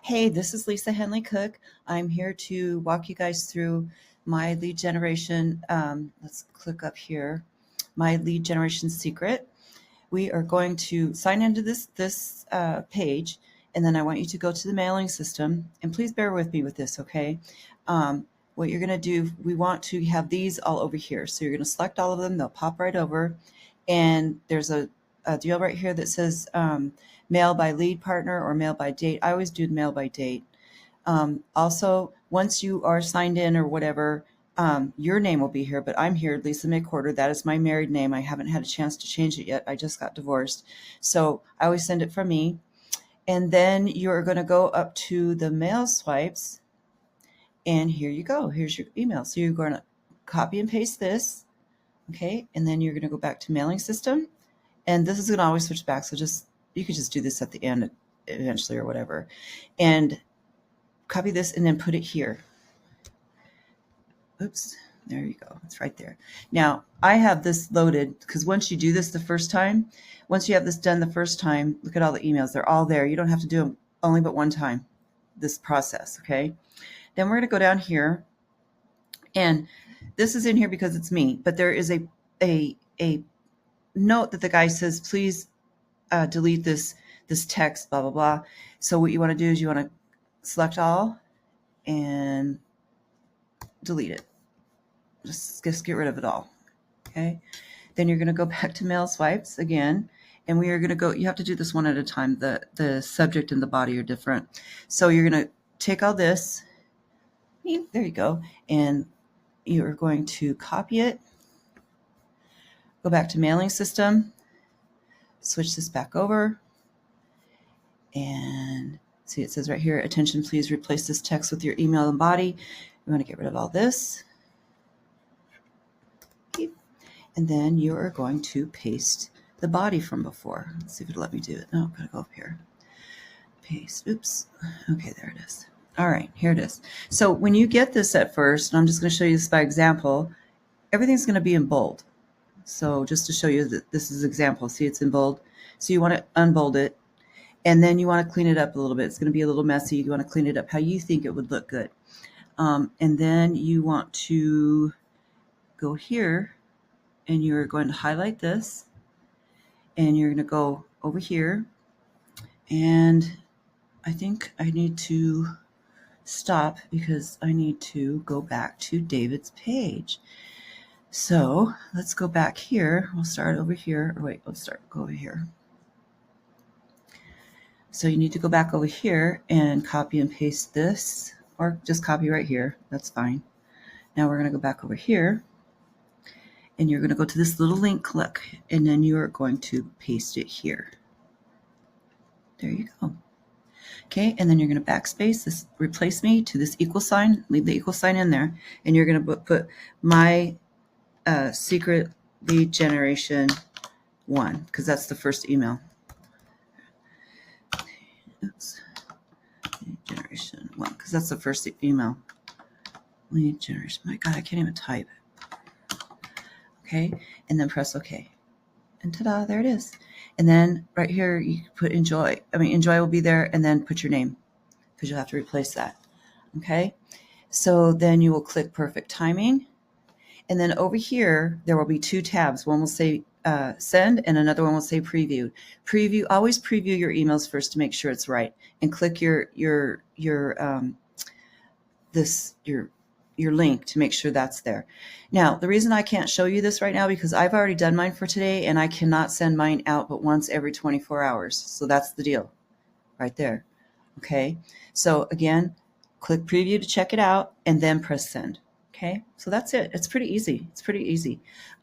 Hey, this is Lisa Henley-Cook. I'm here to walk you guys through my lead generation. Let's click up here. My lead generation secret. We are going to sign into this page, and then I want you to go to the mailing system. And please bear with me with this, okay? What you're going to do, we want to have these all over here. So you're going to select all of them. They'll pop right over. And there's a deal right here that says mail by lead partner or mail by date. I always do mail by date. Also, once you are signed in or whatever, your name will be here, but I'm here, Lisa McWhorter. That is my married name. I haven't had a chance to change it yet. I just got divorced. So I always send it from me. And then you're going to go up to the mail swipes. And here you go. Here's your email. So you're going to copy and paste this. Okay. And then you're going to go back to mailing system. And this is going to always switch back. So you could just do this at the end eventually or whatever. And copy this and then put it here. Oops, there you go. It's right there. Now, I have this loaded because once you do this the first time, once you have this done the first time, look at all the emails. They're all there. You don't have to do them only but one time, this process, okay? Then we're going to go down here. And this is in here because it's me. But there is a note that the guy says, please delete this text, blah, blah, blah. So what you want to do is you want to select all and delete it. Just get rid of it all. Okay. Then you're going to go back to mail swipes again. And we are going to go, you have to do this one at a time. The subject and the body are different. So you're going to take all this. There you go. And you're going to copy it. Go back to mailing system. Switch this back over. And see, it says right here, attention, please replace this text with your email and body. We want to get rid of all this. And then you are going to paste the body from before. Let's see if it'll let me do it. No, I'm going to go up here. Paste. Oops. Okay, there it is. All right, here it is. So when you get this at first, and I'm just going to show you this by example, everything's going to be in bold. So just to show you that this is example, see it's in bold. So you want to unbold it, and then you want to clean it up a little bit. It's going to be a little messy. You want to clean it up how you think it would look good. And then you want to go here, and you're going to highlight this, and you're going to go over here. And I think I need to stop because I need to go back to David's page. So let's go back here. We'll start over here. Or wait, go over here. So you need to go back over here and copy and paste this, or just copy right here. That's fine. Now we're going to go back over here, and you're going to go to this little link, click, and then you are going to paste it here. There you go. Okay, and then you're going to backspace this, replace me to this equal sign, leave the equal sign in there, and you're going to put my secret lead generation 1, because that's the first email. Oops. Lead generation 1, because that's the first email. Lead generation. My God, I can't even type. Okay, and then press OK. And ta-da, there it is. And then right here, you put enjoy. Enjoy will be there, and then put your name, because you'll have to replace that. Okay, so then you will click perfect timing. And then over here, there will be 2 tabs. One will say send, and another one will say preview. Preview. Always preview your emails first to make sure it's right, and click your link to make sure that's there. Now, the reason I can't show you this right now because I've already done mine for today, and I cannot send mine out but once every 24 hours. So that's the deal right there. Okay. So again, click preview to check it out, and then press send. Okay, so that's it. It's pretty easy.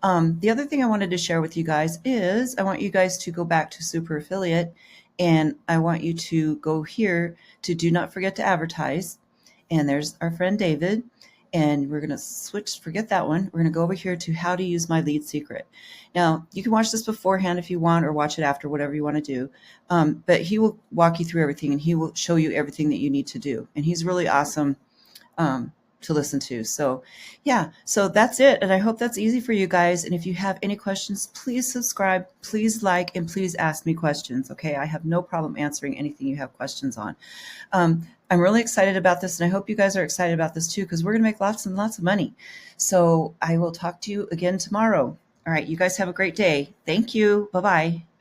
The other thing I wanted to share with you guys is I want you guys to go back to Super Affiliate, and I want you to go here to do not forget to advertise. And there's our friend David, and we're going to switch, forget that one. We're going to go over here to how to use my lead secret. Now, you can watch this beforehand if you want, or watch it after, whatever you want to do. But he will walk you through everything, and he will show you everything that you need to do. And he's really awesome. to listen to. So yeah, so that's it. And I hope that's easy for you guys. And if you have any questions, please subscribe, please like, and please ask me questions. Okay. I have no problem answering anything you have questions on. I'm really excited about this, and I hope you guys are excited about this too, because we're going to make lots and lots of money. So I will talk to you again tomorrow. All right. You guys have a great day. Thank you. Bye-bye.